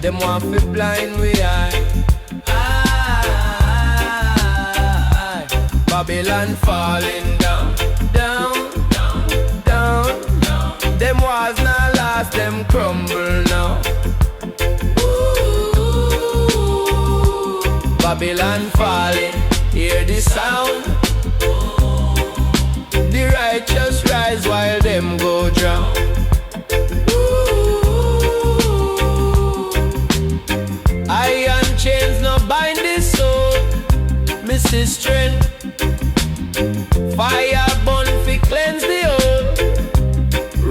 Them want to blind we eye. Babylon falling down, down, down, down, down. Them walls not last, them crumble now. Ooh, Babylon falling, hear the sound. The righteous rise while them go drown. Iron chains no bind this soul, Mrs. Strength. Fire burn fi cleanse the old.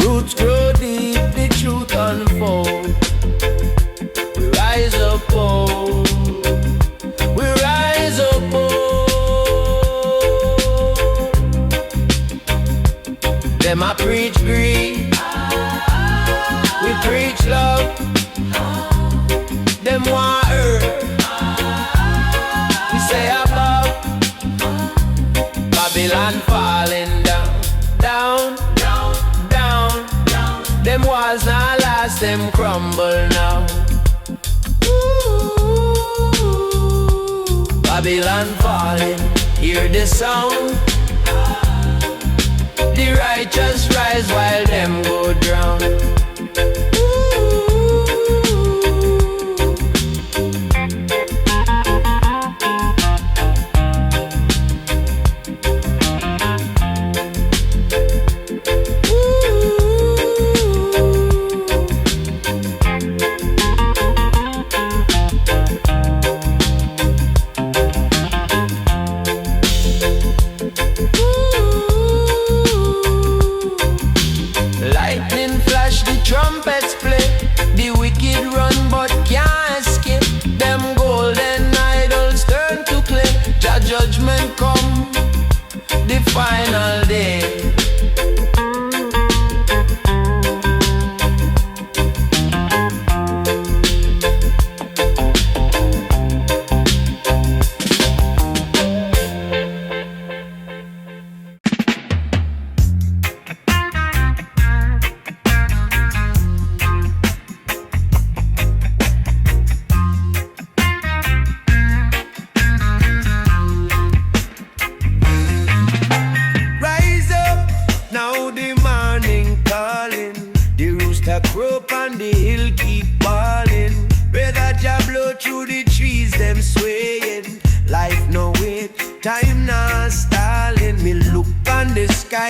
Roots grow deep, the truth unfold. We rise up, oh. We rise up, oh. Them I preach greed, we preach love. Them want earth, we say above. Babylon falling down, down, down, down, down. Them walls not last, them crumble now. Ooh, Babylon falling, hear the sound. The righteous rise while them go drown. Trumpets play, the wicked run but can't escape. Them golden idols turn to clay. The judgment come, the final day.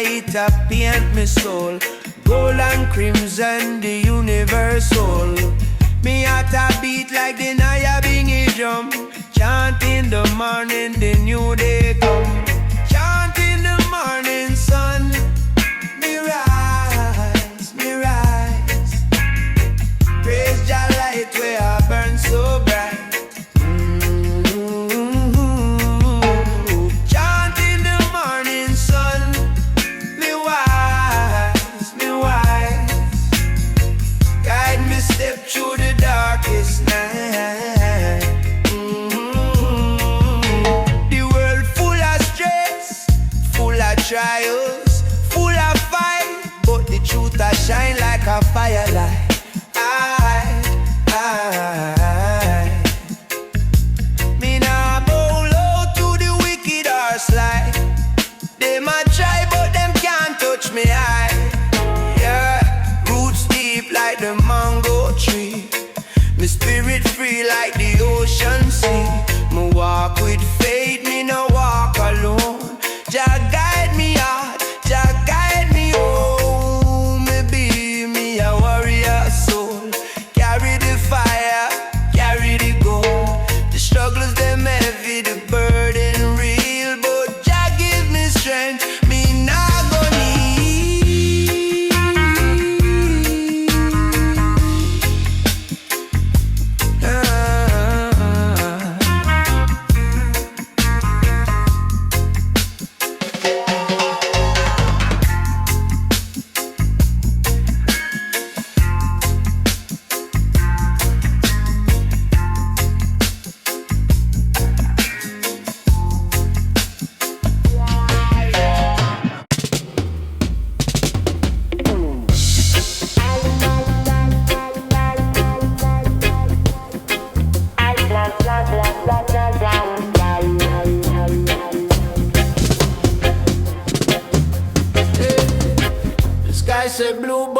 It a paint me soul, gold and crimson, the universal. Me heart a beat like the Nyabinghi drum. Chant in the morning, the new day come. Chant in the morning sun. Me rise, me rise. Praise Jah light where I burn so bright. Through the darkest night. The world full of stress, full of trials, full of fight, but the truth a shine like a firelight. Me nah bow low to the wicked or slide. They might try but them can't touch me high. Yeah, roots deep like the mango tree. My spirit free like the ocean sea. Me walk with faith, me no walk alone. Jah guide me out, Jah guide me home. Me be me a warrior soul. Carry the fire, carry the gold. The struggles them heavy, the burden real, but Jah give me strength. Me nah go need.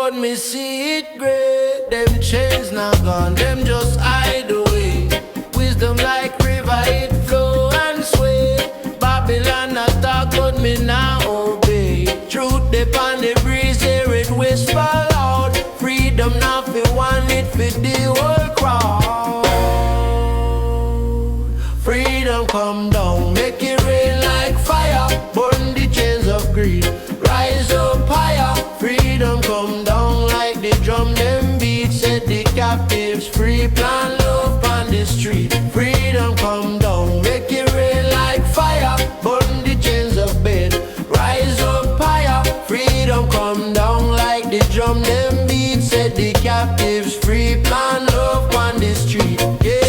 but me see it great. Them chains not gone, them just hide away. Wisdom like river, it flow and sway. Babylon attack, but me now obey. Truth dip on the breeze, hear it whisper loud. Freedom not fi one, it fi the whole crowd. Freedom come down, make it rain like fire. Burn the chains of greed, rise up higher. Freedom come down like the drum them beat. Set the captives free, plant love on the street. Freedom come down, make it rain like fire. Burn the chains of bed, rise up higher. Freedom come down like the drum them beat. Set the captives free, plant love on the street. Yeah.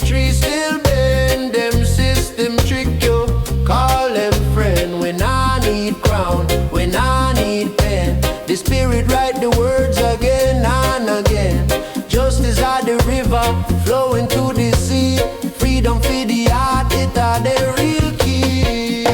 Tree still bend, them system trick you. Call them friend when I need crown, when I need pen. The spirit write the words again and again. Justice at the river, flowing to the sea. Freedom for the heart, it are the real key.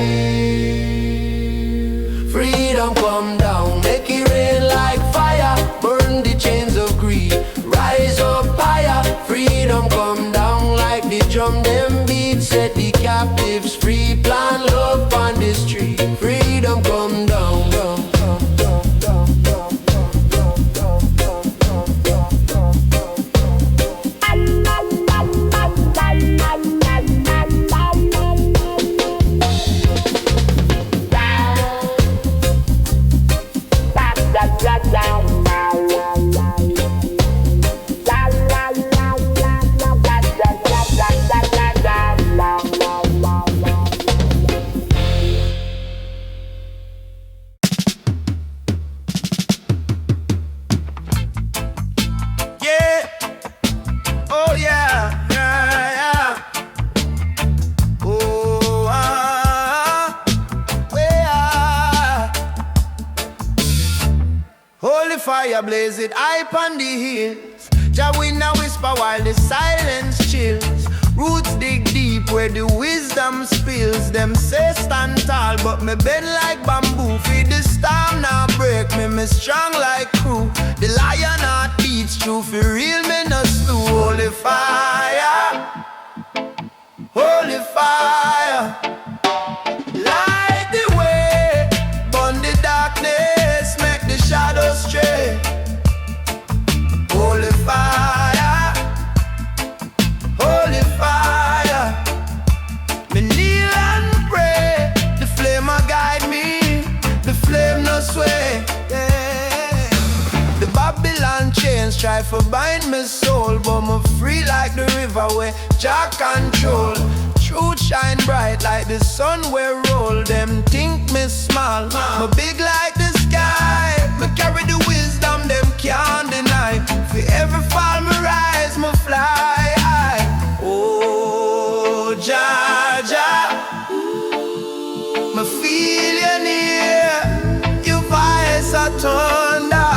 Freedom come down, make it rain like fire. Burn the chains of greed, rise up higher. Freedom come down like the drum them beat. Set the captives free, plant love on the street. Freedom come down, down, down, down, down, down, down, down, down, fire blaze it high on the hills. Jah wind a whisper while the silence chills. Roots dig deep where the wisdom spills. Them say stand tall but me bend like bamboo. Feed the storm now break me, me strong like crew. The lion heart beats true, for real me no slew. Holy fire, holy fire. Light the way, burn the darkness, make the shadows stray. Holy fire, holy fire. Me kneel and pray, the flame a guide me, the flame no sway. Yeah. The Babylon chains try to bind my soul, but me free like the river where Jah control. Truth shine bright like the sun where roll. Them think me small, me big like the sky. Me carry the wisdom them can't deny. For every fall me rise, me fly high. Oh Jah, Jah, me feel you near. Your voice a thunder,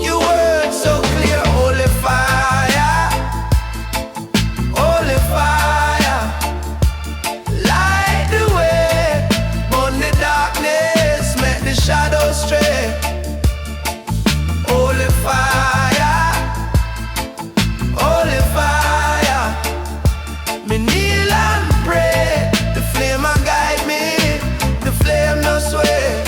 your words so clear. Holy fire, holy fire. Light the way, burn the darkness, make the shadows stray. Holy fire, holy fire. Me kneel and pray, the flame a guide me, the flame no sway.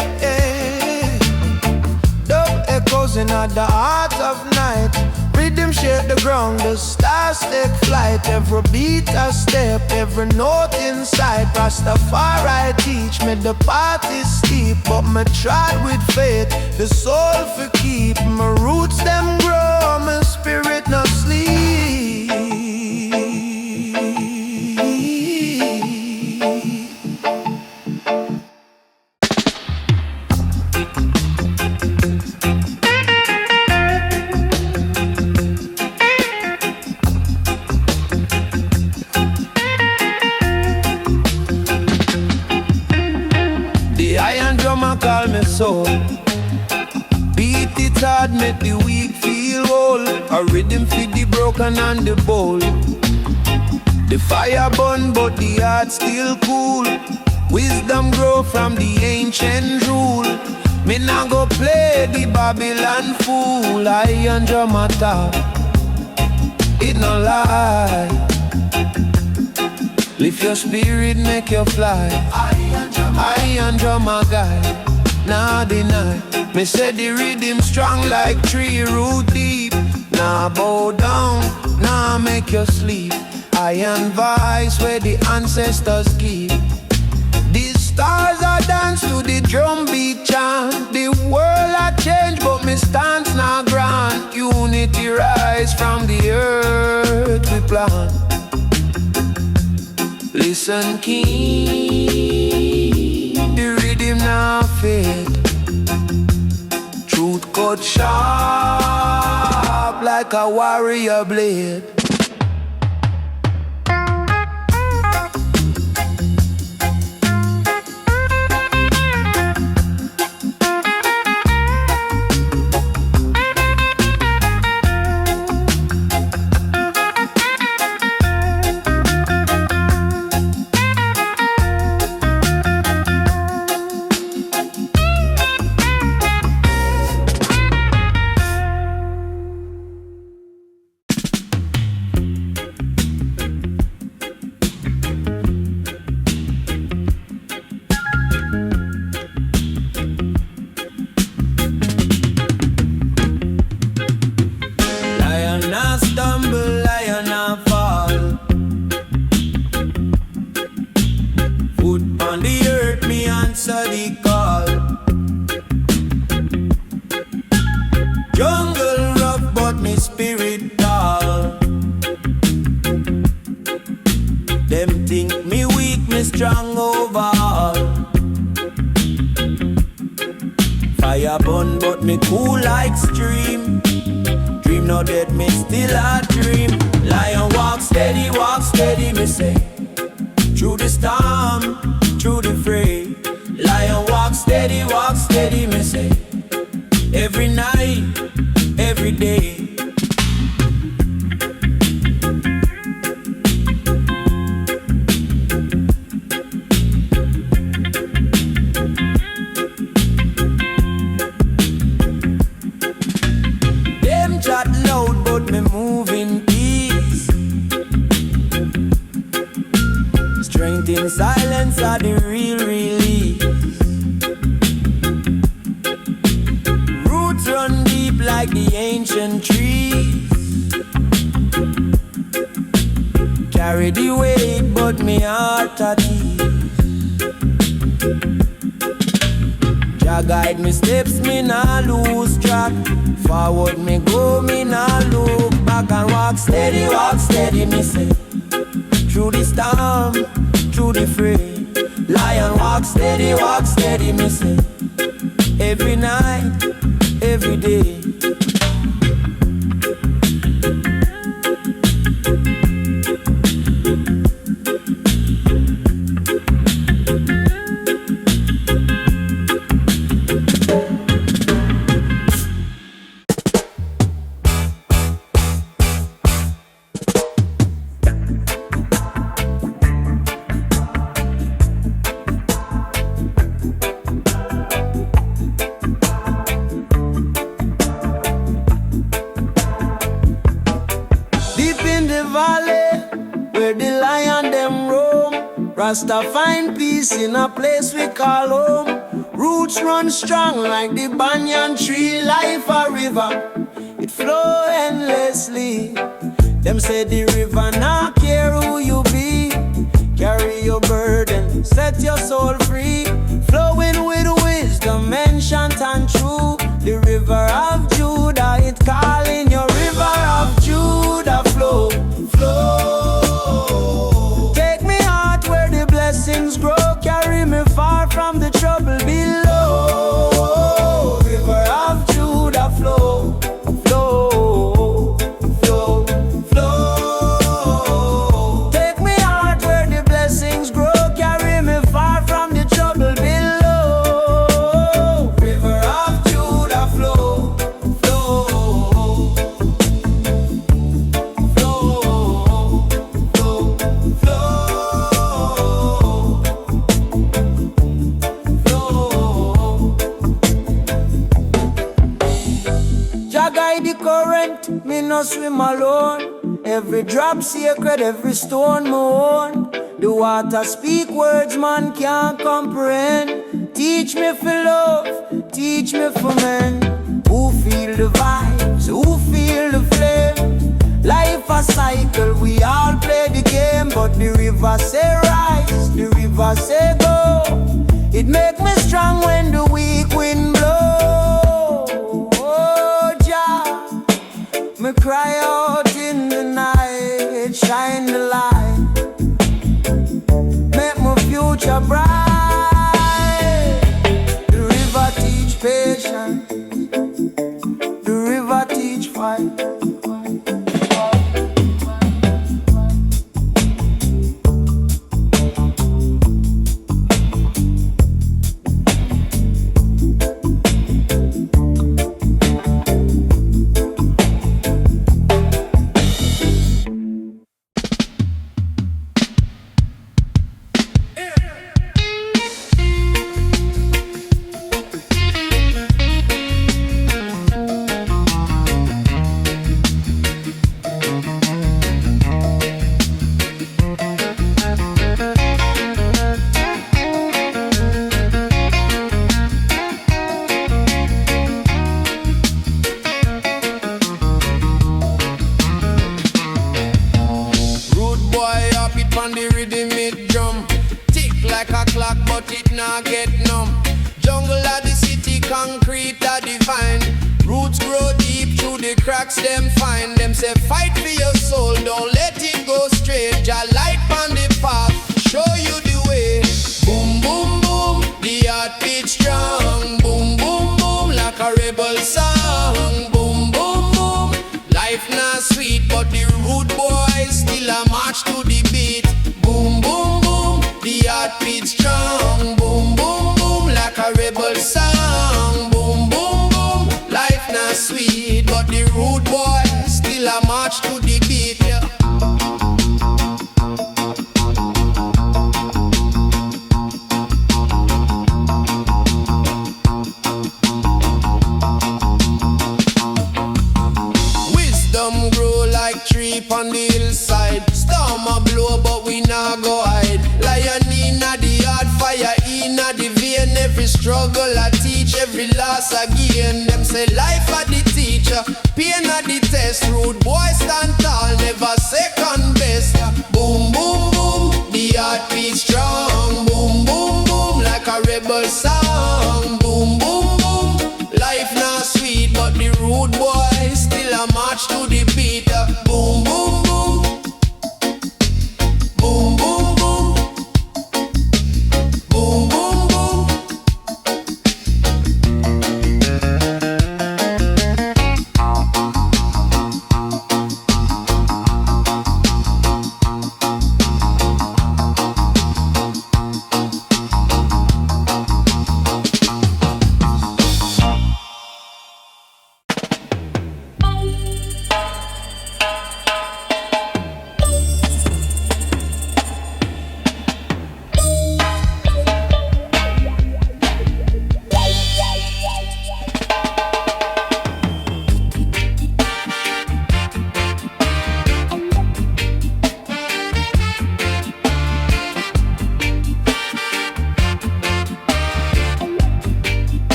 Dove echoes in at the heart of night. Riddim shake the ground, the stars take flight. Every beat a step, every note inside. Rastafari teach me the path is steep, but me trod with faith, the soul for keep. My roots them grow, my spirit no sleep. The iron drum a call me soul. God make the weak feel whole. A rhythm feed the broken and the bold. The fire burn but the heart still cool. Wisdom grow from the ancient rule. Me nah go play the Babylon fool. I and Jamata, it no lie. Lift your spirit, make you fly. I and Jama guy, nah deny. Me say the rhythm strong like tree root deep. Nah bow down, nah make you sleep. Iron vice where the ancestors keep. These stars are dance to the drum beat chant. The world a change but me stance now grant. Unity rise from the earth we plant. Listen keen, the rhythm now fade. Truth cut sharp like a warrior blade. Rasta find peace in a place we call home. Roots run strong like the banyan tree. Life a river, it flow endlessly. Them say the river not care who you be. Carry your burden, set your soul free. Flowing with wisdom and chant and true. The river of Judah, it calling your river of Judah. Flow, flow. Blessings grow, carry me far from the trouble below. River of Judah, flow, flow, flow, flow. Take me out where the blessings grow, carry me far from the trouble below. River of Judah, flow, flow. current, me no swim alone. Every drop sacred, every stone my own. The water speak words man can't comprehend. Teach me for love, teach me for men. Who feel the vibes, who feel the flame? Life a cycle, we all play the game. But the river say rise, the river say go. It make me strong when the weak wind blow. Oh Jah, me cry out in the night, shine the light, make my future bright. The river teach patience, the river teach fight.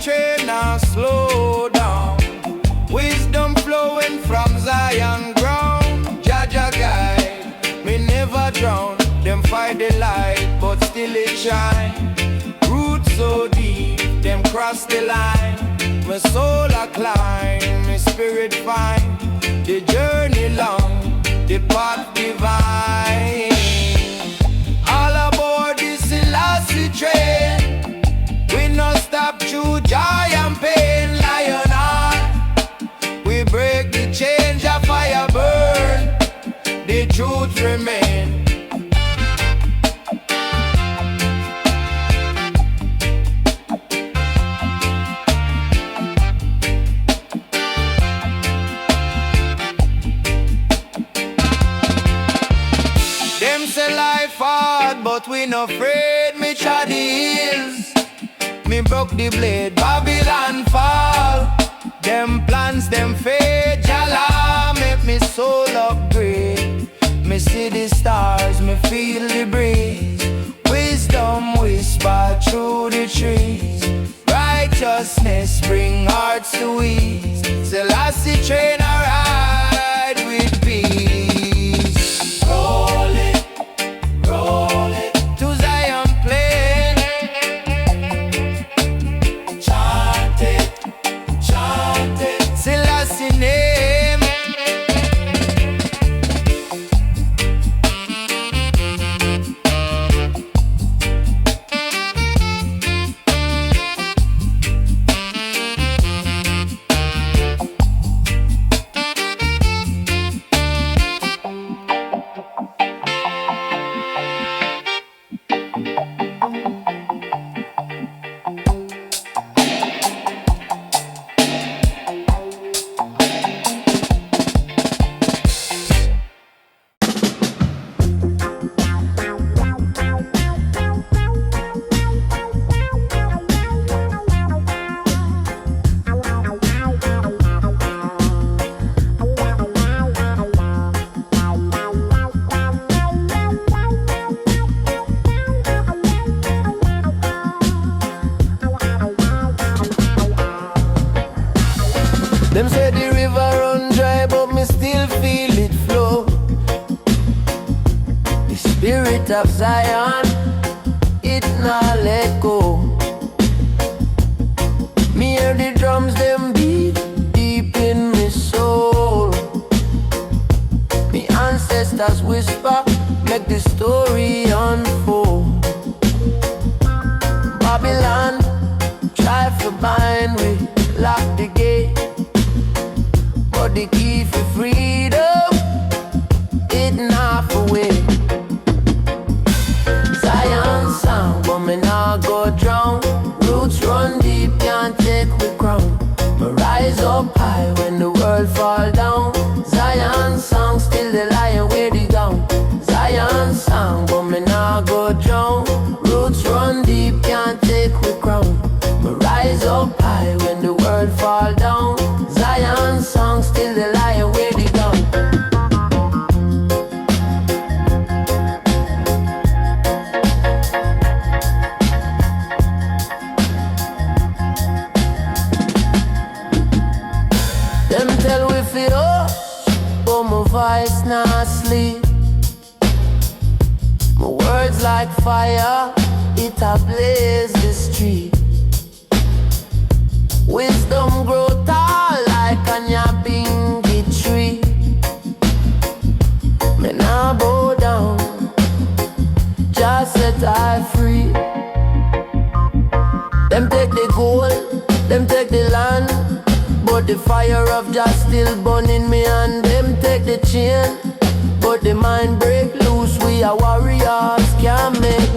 Train and slow down. Wisdom flowing from Zion ground. Jaja guide, me never drown. Them fight the light, but still it shine. Roots so deep, them cross the line. My soul a climb, my spirit fine. The journey long, the path divine. All aboard this Selassie Train. We no stop through joy and pain, lion heart. We break the chains, a fire burn. The truth remain. Them say life hard, but we no afraid, me try the broke the blade. Babylon fall, them plans, them fade. Jala make me soul upgrade. Me see the stars, me feel the breeze. Wisdom whisper through the trees. Righteousness bring hearts to ease. Selassie Train a ride with peace. Roll it, to Zion plain. Chant it, Selassie name. Them say the river run dry, but me still feel it flow. The spirit of Zion, it not let go. Me hear the drums, them beat deep in me soul. Me ancestors whisper, make the story unfold. Babylon, try to bind we, lock the gate. But the key for freedom, it not for way. Zion sound, but me not go drown. Roots run deep, can't take we crown. Me rise up high when the world fall down. Zion song, still the lion wear the gown. Zion sound, but me not go drown. Roots run deep, can't take we crown. Me rise up high when the world fall down. Zion song, still the lion wear the gun. Them tell we feel us, but my voice not sleep. My words like fire, it ablaze the street. Wisdom grow tall like a Nyabinghi tree. Me nah bow down, just set I free. Them take the gold, them take the land, but the fire of Jah still burning me. And them take the chain, but the mind break loose. We are warriors, can't make